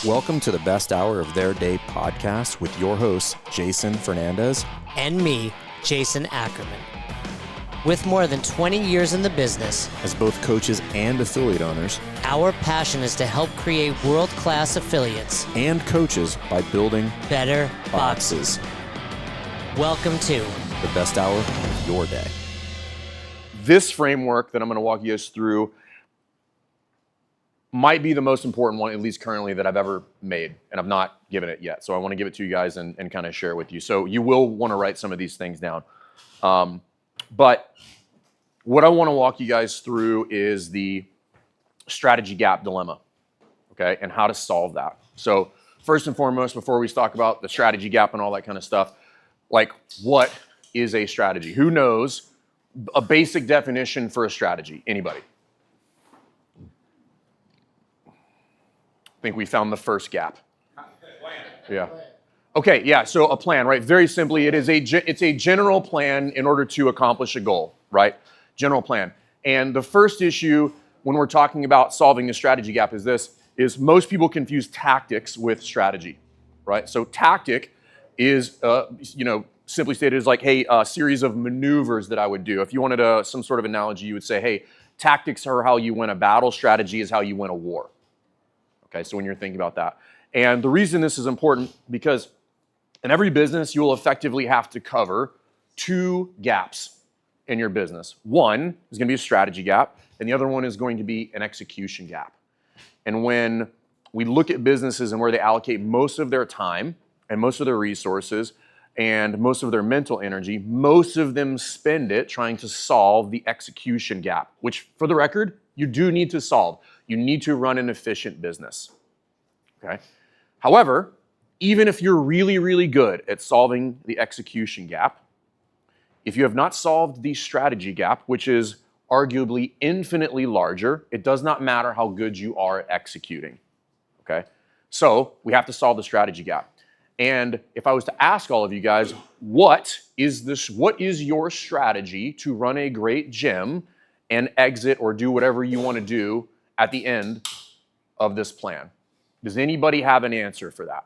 Welcome to the best hour of their day podcast with your hosts, Jason Fernandez and me, Jason Ackerman. With more than 20 years in the business, as both coaches and affiliate owners, our passion is to help create world-class affiliates and coaches by building better boxes. Welcome to the best hour of your day. This framework that I'm going to walk you guys through might be the most important one, at least currently, that I've ever made, and I've not given it yet. So I want to give it to you guys and kind of share it with you. So you will want to write some of these things down. But what I want to walk you guys through is the strategy gap dilemma, okay, and how to solve that. So first and foremost, before we talk about the strategy gap and all that kind of stuff, like, what is a strategy? Who knows a basic definition for a strategy? Anybody? I think we found the first gap. Yeah. Okay, yeah, so a plan, right? Very simply, it's a general plan in order to accomplish a goal, right? General plan. And the first issue when we're talking about solving the strategy gap is most people confuse tactics with strategy, right? So tactic is, simply stated, is like, hey, a series of maneuvers that I would do. If you wanted some sort of analogy, you would say, hey, tactics are how you win a battle, strategy is how you win a war. Okay, so when you're thinking about that. And the reason this is important, because in every business, you will effectively have to cover two gaps in your business. One is going to be a strategy gap, and the other one is going to be an execution gap. And when we look at businesses and where they allocate most of their time and most of their resources and most of their mental energy, most of them spend it trying to solve the execution gap, which, for the record, you do need to solve. You need to run an efficient business, okay? However, even if you're really, really good at solving the execution gap, if you have not solved the strategy gap, which is arguably infinitely larger, it does not matter how good you are at executing, okay? So we have to solve the strategy gap. And if I was to ask all of you guys, what is your strategy to run a great gym and exit or do whatever you want to do at the end of this plan? Does anybody have an answer for that?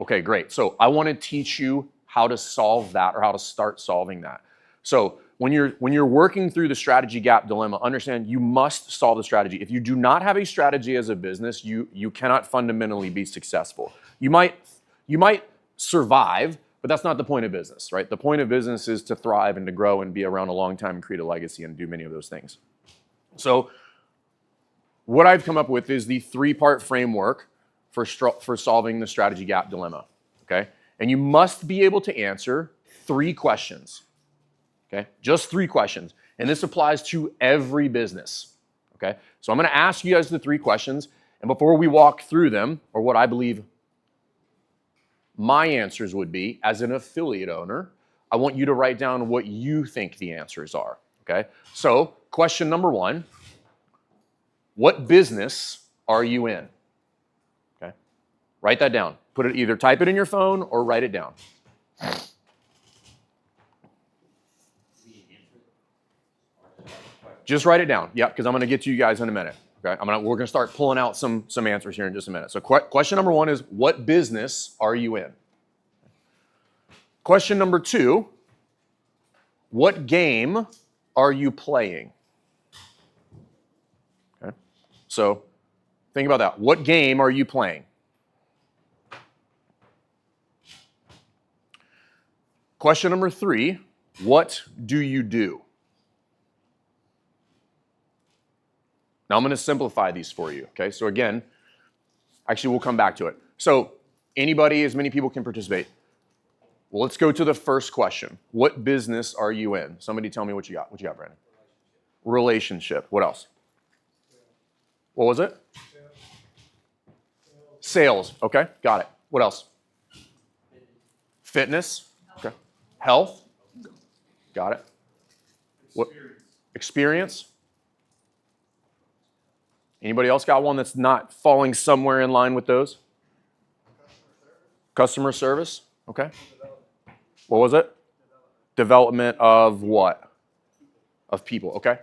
Okay, great. So I want to teach you how to solve that, or how to start solving that. So when you're working through the strategy gap dilemma, understand you must solve the strategy. If you do not have a strategy as a business, you cannot fundamentally be successful. You might survive, but that's not the point of business, right? The point of business is to thrive and to grow and be around a long time and create a legacy and do many of those things. So what I've come up with is the three-part framework for solving the strategy gap dilemma, okay? And you must be able to answer three questions, okay? Just three questions. And this applies to every business, okay? So I'm going to ask you guys the three questions, and before we walk through them, or what I believe my answers would be as an affiliate owner, I want you to write down what you think the answers are, okay? So question number one, what business are you in? Okay, write that down. Either type it in your phone or write it down. Just write it down, yeah, because I'm going to get to you guys in a minute. Okay, we're going to start pulling out some answers here in just a minute. So question number one is, what business are you in? Question number two, what game are you playing? Okay, so think about that. What game are you playing? Question number three, what do you do? Now I'm going to simplify these for you, okay? So again, actually we'll come back to it. So anybody, as many people can participate. Well, let's go to the first question. What business are you in? Somebody tell me what you got. What you got, Brandon? Relationship. What else? What was it? Sales. Okay, got it. What else? Fitness. Okay. Health. Got it. What? Experience. Anybody else got one that's not falling somewhere in line with those? Customer service. Okay. What was it? Development of what? Of people. Okay.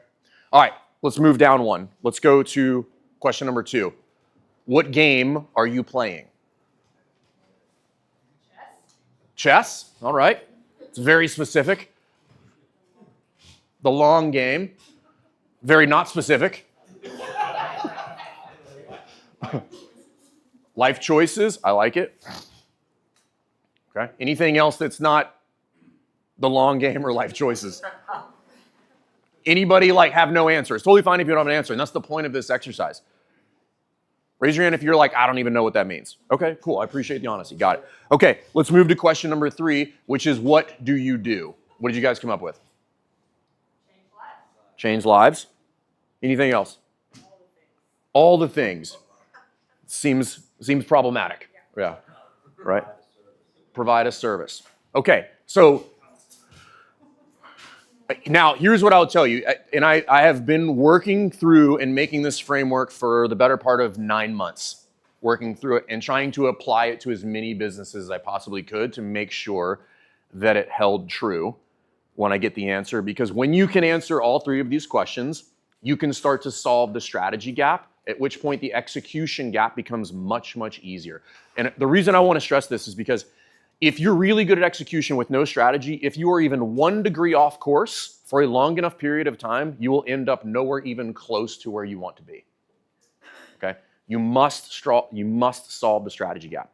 All right. Let's move down one. Let's go to Question number 2. What game are you playing? Chess? All right. It's very specific. The long game. Very not specific. Life choices. I like it. Okay. Anything else that's not the long game or life choices? Anybody have no answer? It's totally fine if you don't have an answer, and that's the point of this exercise. Raise your hand if you're like, I don't even know what that means. Okay, cool. I appreciate the honesty. Got it. Okay, let's move to question number 3, which is what do you do? What did you guys come up with? Change lives. Change lives. Anything else? All the things. Seems problematic. Yeah. Right? Provide a service. Okay, so now here's what I'll tell you. And I have been working through and making this framework for the better part of 9 months, working through it and trying to apply it to as many businesses as I possibly could to make sure that it held true when I get the answer. Because when you can answer all 3 of these questions, you can start to solve the strategy gap, at which point the execution gap becomes much, much easier. And the reason I want to stress this is because if you're really good at execution with no strategy, if you are even 1 degree off course for a long enough period of time, you will end up nowhere even close to where you want to be. Okay? You must solve the strategy gap.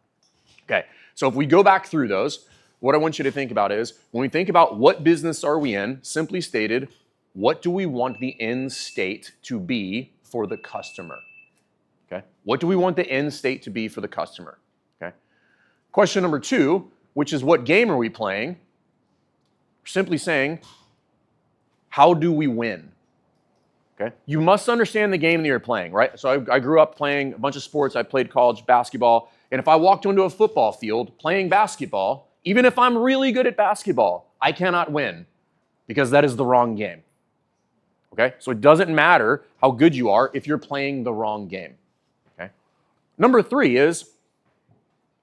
Okay, so if we go back through those, what I want you to think about is, when we think about what business are we in, simply stated, what do we want the end state to be for the customer? Okay, what do we want the end state to be for the customer? Okay. Question number 2, which is what game are we playing? Simply saying, how do we win? Okay. You must understand the game that you're playing, right? So I grew up playing a bunch of sports. I played college basketball. And if I walked into a football field playing basketball, even if I'm really good at basketball, I cannot win because that is the wrong game. Okay? So it doesn't matter how good you are if you're playing the wrong game. Okay? Number 3 is,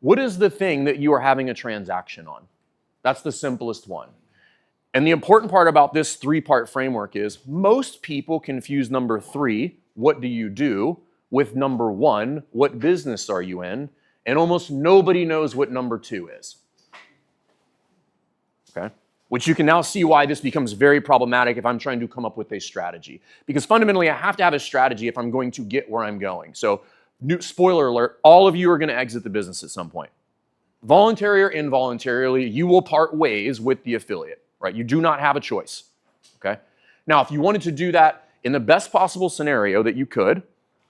what is the thing that you are having a transaction on? That's the simplest one. And the important part about this 3-part framework is most people confuse number 3, what do you do, with number 1, what business are you in, and almost nobody knows what number 2 is. Okay? Which you can now see why this becomes very problematic if I'm trying to come up with a strategy. Because fundamentally, I have to have a strategy if I'm going to get where I'm going. So, spoiler alert, all of you are going to exit the business at some point. Voluntary or involuntarily, you will part ways with the affiliate, right? You do not have a choice, okay? Now, if you wanted to do that in the best possible scenario that you could,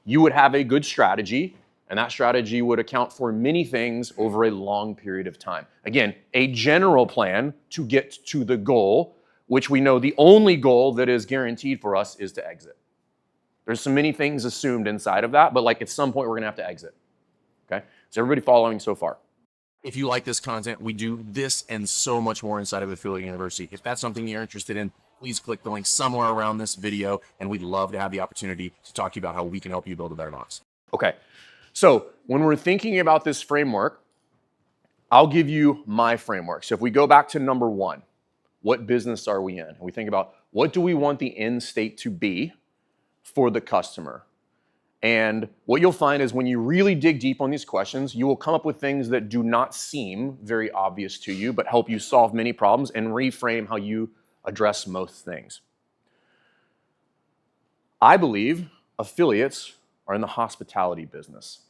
you would have a good strategy, and that strategy would account for many things over a long period of time. Again, a general plan to get to the goal, which we know the only goal that is guaranteed for us is to exit. There's so many things assumed inside of that, but at some point we're gonna have to exit, okay? Is everybody following so far? If you like this content, we do this and so much more inside of Affiliate University. If that's something you're interested in, please click the link somewhere around this video, and we'd love to have the opportunity to talk to you about how we can help you build a better box. Okay, so when we're thinking about this framework, I'll give you my framework. So if we go back to number 1, what business are we in? And we think about what do we want the end state to be for the customer? And what you'll find is when you really dig deep on these questions, you will come up with things that do not seem very obvious to you, but help you solve many problems and reframe how you address most things. I believe affiliates are in the hospitality business.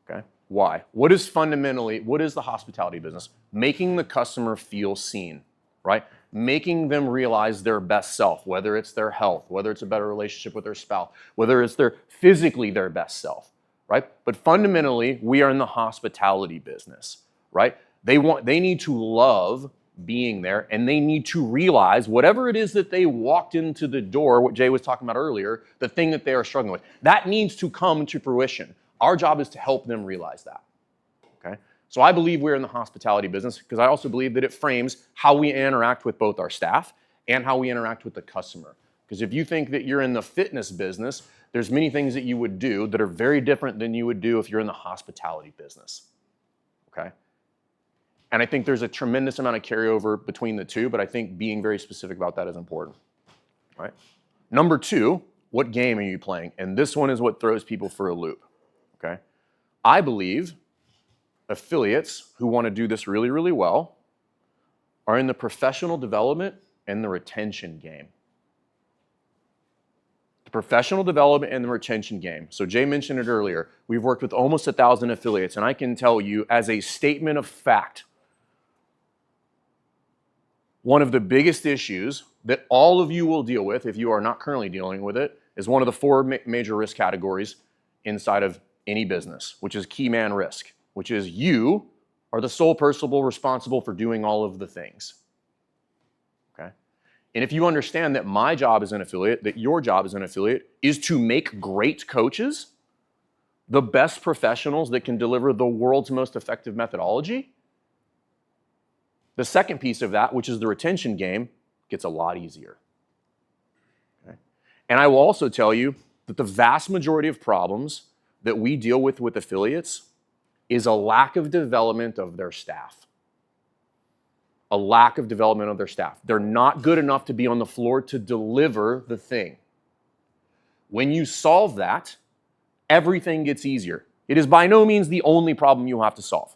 Okay? Why? What is the hospitality business? Making the customer feel seen, right? Making them realize their best self, whether it's their health, whether it's a better relationship with their spouse, whether it's physically their best self, right? But fundamentally, we are in the hospitality business, right? They need to love being there, and they need to realize whatever it is that they walked into the door, what Jay was talking about earlier, the thing that they are struggling with, that needs to come to fruition. Our job is to help them realize that, okay? So I believe we're in the hospitality business because I also believe that it frames how we interact with both our staff and how we interact with the customer. Because if you think that you're in the fitness business, there's many things that you would do that are very different than you would do if you're in the hospitality business, okay? And I think there's a tremendous amount of carryover between the two, but I think being very specific about that is important, right? Number 2, What game are you playing? And this one is what throws people for a loop, okay? I believe affiliates who want to do this really, really well are in the professional development and the retention game. The professional development and the retention game. So Jay mentioned it earlier. We've worked with almost 1,000 affiliates, and I can tell you as a statement of fact, one of the biggest issues that all of you will deal with, if you are not currently dealing with it, is one of the four major risk categories inside of any business, which is key man risk, which is you are the sole person responsible for doing all of the things. Okay? And if you understand that my job as an affiliate, that your job as an affiliate, is to make great coaches, the best professionals that can deliver the world's most effective methodology, the second piece of that, which is the retention game, gets a lot easier. Okay? And I will also tell you that the vast majority of problems that we deal with affiliates is a lack of development of their staff. A lack of development of their staff. They're not good enough to be on the floor to deliver the thing. When you solve that, everything gets easier. It is by no means the only problem you have to solve.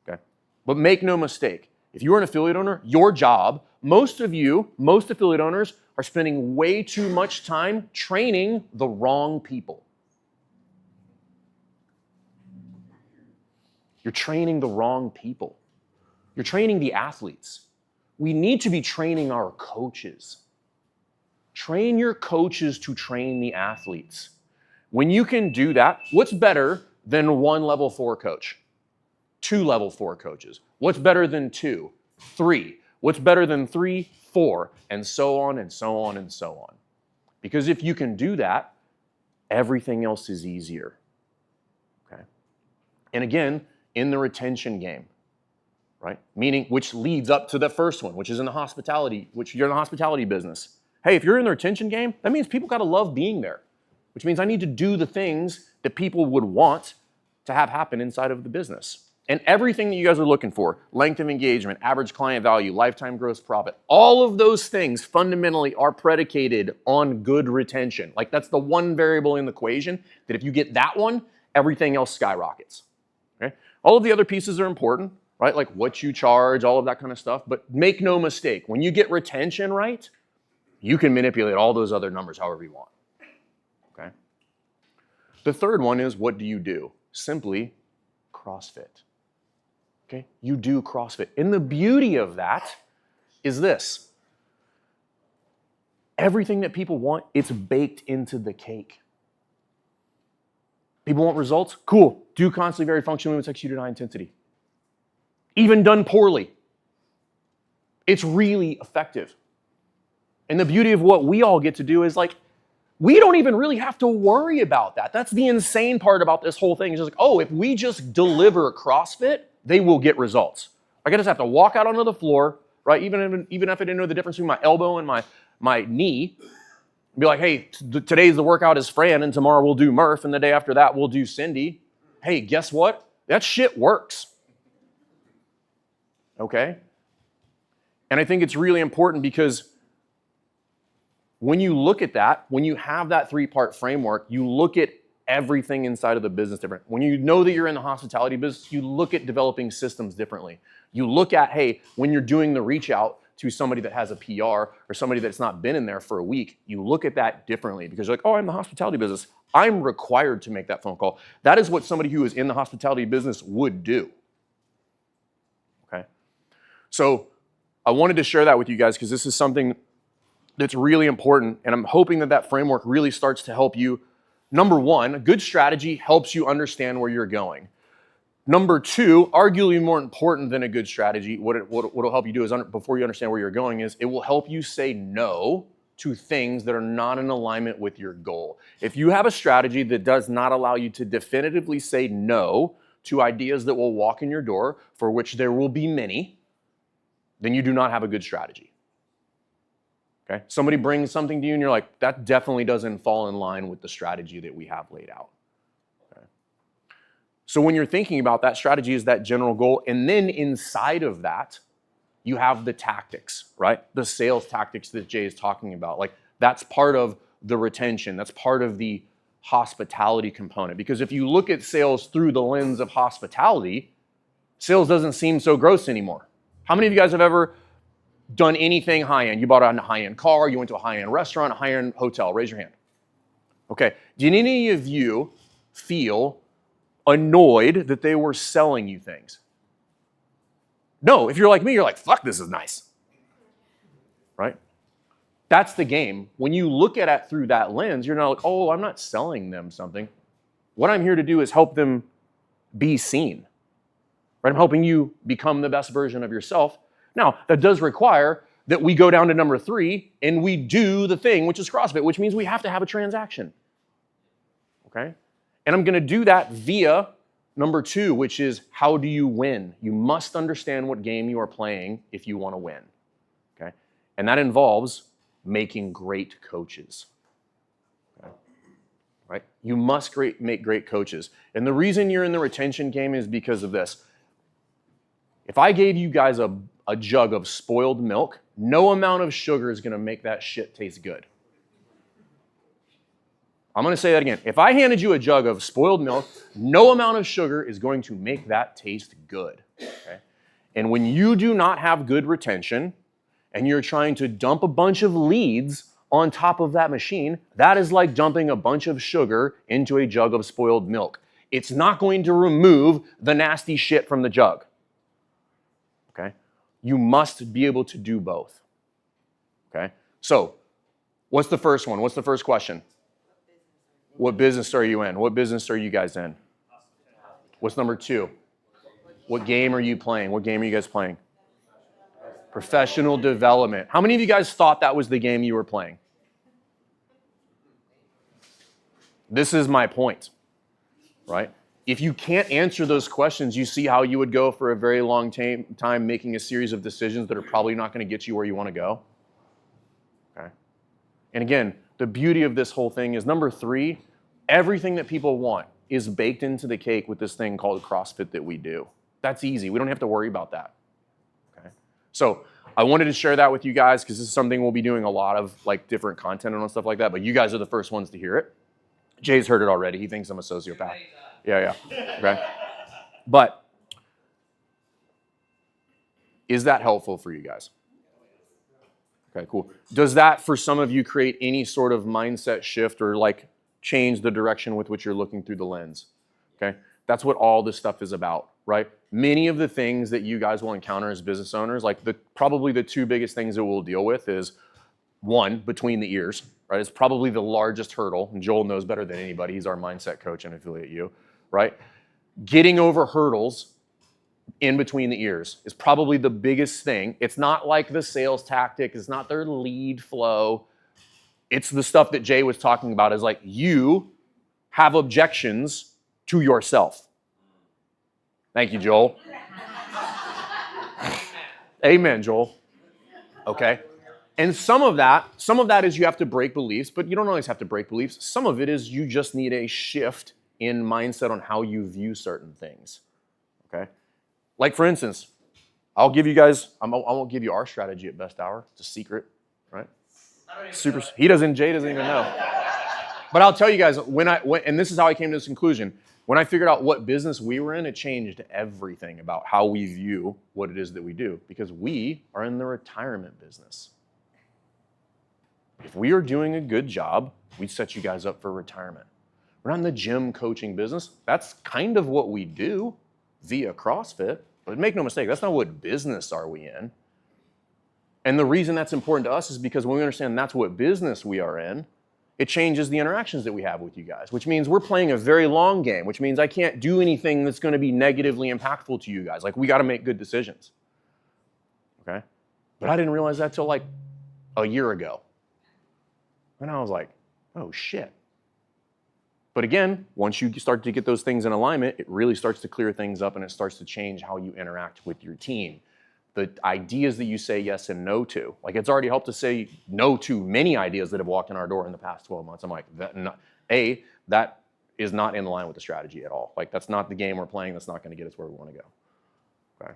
Okay? But make no mistake, if you're an affiliate owner, your job, most affiliate owners are spending way too much time training the wrong people. You're training the wrong people. You're training the athletes. We need to be training our coaches. Train your coaches to train the athletes. When you can do that, what's better than one level 4 coach? 2 level 4 coaches. What's better than 2? 3. What's better than 3? 4. And so on and so on and so on. Because if you can do that, everything else is easier. Okay? And again, in the retention game, right? Meaning, which leads up to the first one, which is in the hospitality, which you're in the hospitality business. Hey, if you're in the retention game, that means people gotta love being there, which means I need to do the things that people would want to have happen inside of the business. And everything that you guys are looking for, length of engagement, average client value, lifetime gross profit, all of those things fundamentally are predicated on good retention. Like that's the one variable in the equation that if you get that one, everything else skyrockets. Okay? All of the other pieces are important, right? Like what you charge, all of that kind of stuff. But make no mistake, when you get retention right, you can manipulate all those other numbers however you want. Okay? The third one is, what do you do? Simply CrossFit. Okay? You do CrossFit. And the beauty of that is this. Everything that people want, it's baked into the cake. People want results? Cool. Do constantly varied functional movements executed at high intensity. Even done poorly. It's really effective. And the beauty of what we all get to do is like, we don't even really have to worry about that. That's the insane part about this whole thing. It's just like, oh, if we just deliver CrossFit, they will get results. Like I just have to walk out onto the floor, right? Even if I didn't know the difference between my elbow and my knee, be like, hey, today's the workout is Fran, and tomorrow we'll do Murph, and the day after that we'll do Cindy. Hey, guess what? That shit works. Okay? And I think it's really important because when you look at that, when you have that 3-part framework, you look at everything inside of the business different. When you know that you're in the hospitality business, you look at developing systems differently. You look at, hey, when you're doing the reach out to somebody that has a PR or somebody that's not been in there for a week, you look at that differently because you're like, oh, I'm in the hospitality business. I'm required to make that phone call. That is what somebody who is in the hospitality business would do. Okay? So I wanted to share that with you guys because this is something that's really important, and I'm hoping that that framework really starts to help you. Number one, a good strategy helps you understand where you're going. Number two, arguably more important than a good strategy, what it'll help you do is, before you understand where you're going, is it will help you say no to things that are not in alignment with your goal. If you have a strategy that does not allow you to definitively say no to ideas that will walk in your door, for which there will be many, then you do not have a good strategy. Okay? Somebody brings something to you and you're like, that definitely doesn't fall in line with the strategy that we have laid out. Okay? So when you're thinking about that, strategy is that general goal, and then inside of that, you have the tactics, right? The sales tactics that Jay is talking about. Like that's part of the retention. That's part of the hospitality component. Because if you look at sales through the lens of hospitality, sales doesn't seem so gross anymore. How many of you guys have ever done anything high-end? You bought a high-end car, you went to a high-end restaurant, a high-end hotel. Raise your hand. Okay. Did any of you feel annoyed that they were selling you things? No. If you're like me, you're like, fuck, this is nice. Right? That's the game. When you look at it through that lens, you're not like, oh, I'm not selling them something. What I'm here to do is help them be seen. Right? I'm helping you become the best version of yourself. Now, that does require that we go down to number 3 and we do the thing, which is CrossFit, which means we have to have a transaction. Okay? And I'm going to do that via number 2, which is how do you win? You must understand what game you are playing if you want to win. Okay? And that involves making great coaches. Okay? Right? You must make great coaches. And the reason you're in the retention game is because of this. If I gave you guys a jug of spoiled milk, no amount of sugar is going to make that shit taste good. I'm going to say that again. If I handed you a jug of spoiled milk, no amount of sugar is going to make that taste good. Okay? And when you do not have good retention and you're trying to dump a bunch of leads on top of that machine, that is like dumping a bunch of sugar into a jug of spoiled milk. It's not going to remove the nasty shit from the jug. Okay? You must be able to do both. Okay? So, what's the first one? What's the first question? What business are you in? What business are you guys in? What's number 2? What game are you playing? What game are you guys playing? Professional development. How many of you guys thought that was the game you were playing? This is my point, right? If you can't answer those questions, you see how you would go for a very long time making a series of decisions that are probably not going to get you where you want to go. Okay. And again, the beauty of this whole thing is number 3, everything that people want is baked into the cake with this thing called CrossFit that we do. That's easy. We don't have to worry about that. Okay. So I wanted to share that with you guys because this is something we'll be doing a lot of, like different content and stuff like that, but you guys are the first ones to hear it. Jay's heard it already. He thinks I'm a sociopath. Yeah. Okay. But is that helpful for you guys? Okay, cool. Does that, for some of you, create any sort of mindset shift or like change the direction with which you're looking through the lens? Okay. That's what all this stuff is about, right? Many of the things that you guys will encounter as business owners, like probably the 2 biggest things that we'll deal with is 1, between the ears, right? It's probably the largest hurdle, and Joel knows better than anybody. He's our mindset coach and Affiliate U, right? Getting over hurdles in between the ears is probably the biggest thing. It's not like the sales tactic. It's not their lead flow. It's the stuff that Jay was talking about is like you have objections to yourself. Thank you, Joel. Amen, Joel. Okay. And some of that is you have to break beliefs, but you don't always have to break beliefs. Some of it is you just need a shift in mindset on how you view certain things. Okay. Like for instance, I'll give you guys, I won't give you our strategy at Best Hour. It's a secret, right? Jay doesn't even know. But I'll tell you guys, and this is how I came to this conclusion. When I figured out what business we were in, it changed everything about how we view what it is that we do, because we are in the retirement business. If we are doing a good job, we set you guys up for retirement. We're not in the gym coaching business. That's kind of what we do via CrossFit, but make no mistake, that's not what business are we in. And the reason that's important to us is because when we understand that's what business we are in, it changes the interactions that we have with you guys, which means we're playing a very long game, which means I can't do anything that's going to be negatively impactful to you guys. Like, we got to make good decisions. Okay? But I didn't realize that till like a year ago. And I was like, oh shit. But again, once you start to get those things in alignment, it really starts to clear things up and it starts to change how you interact with your team. The ideas that you say yes and no to. Like, it's already helped to say no to many ideas that have walked in our door in the past 12 months. I'm like, that is not in line with the strategy at all. Like, that's not the game we're playing. That's not going to get us where we want to go. Okay.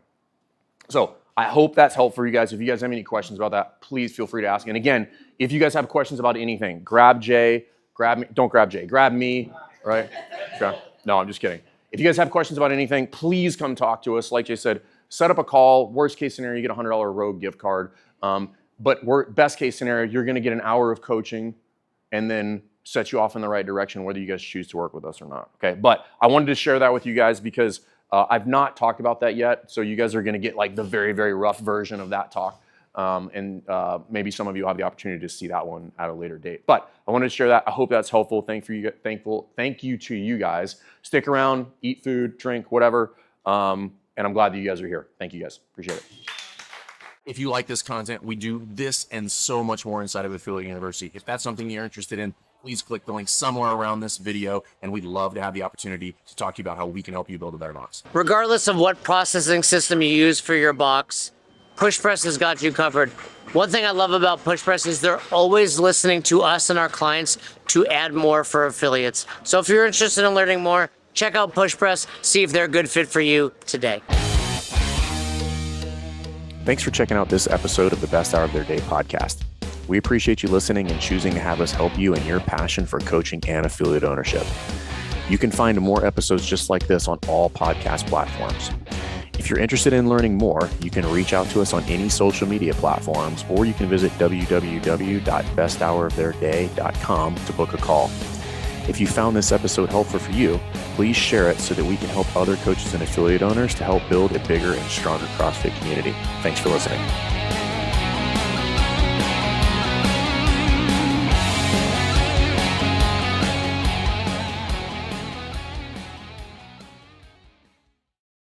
So I hope that's helpful for you guys. If you guys have any questions about that, please feel free to ask. And again, if you guys have questions about anything, grab Jay, grab me. Don't grab Jay, grab me, right? Okay. No, I'm just kidding. If you guys have questions about anything, please come talk to us. Like Jay said, set up a call. Worst case scenario, you get a $100 Rogue gift card. But best case scenario, you're going to get an hour of coaching and then set you off in the right direction, whether you guys choose to work with us or not. Okay. But I wanted to share that with you guys because I've not talked about that yet. So you guys are going to get like the very, very rough version of that talk. Maybe some of you will have the opportunity to see that one at a later date. But I wanted to share that. I hope that's helpful. Thank you to you guys. Stick around, eat food, drink, whatever. And I'm glad that you guys are here. Thank you guys. Appreciate it. If you like this content, we do this and so much more inside of Affiliate University. If that's something you're interested in, please click the link somewhere around this video, and we'd love to have the opportunity to talk to you about how we can help you build a better box. Regardless of what processing system you use for your box, PushPress has got you covered. One thing I love about PushPress is they're always listening to us and our clients to add more for affiliates. So if you're interested in learning more, check out PushPress, see if they're a good fit for you today. Thanks for checking out this episode of the Best Hour of Their Day podcast. We appreciate you listening and choosing to have us help you in your passion for coaching and affiliate ownership. You can find more episodes just like this on all podcast platforms. If you're interested in learning more, you can reach out to us on any social media platforms, or you can visit www.besthouroftheirday.com to book a call. If you found this episode helpful for you, please share it so that we can help other coaches and affiliate owners to help build a bigger and stronger CrossFit community. Thanks for listening.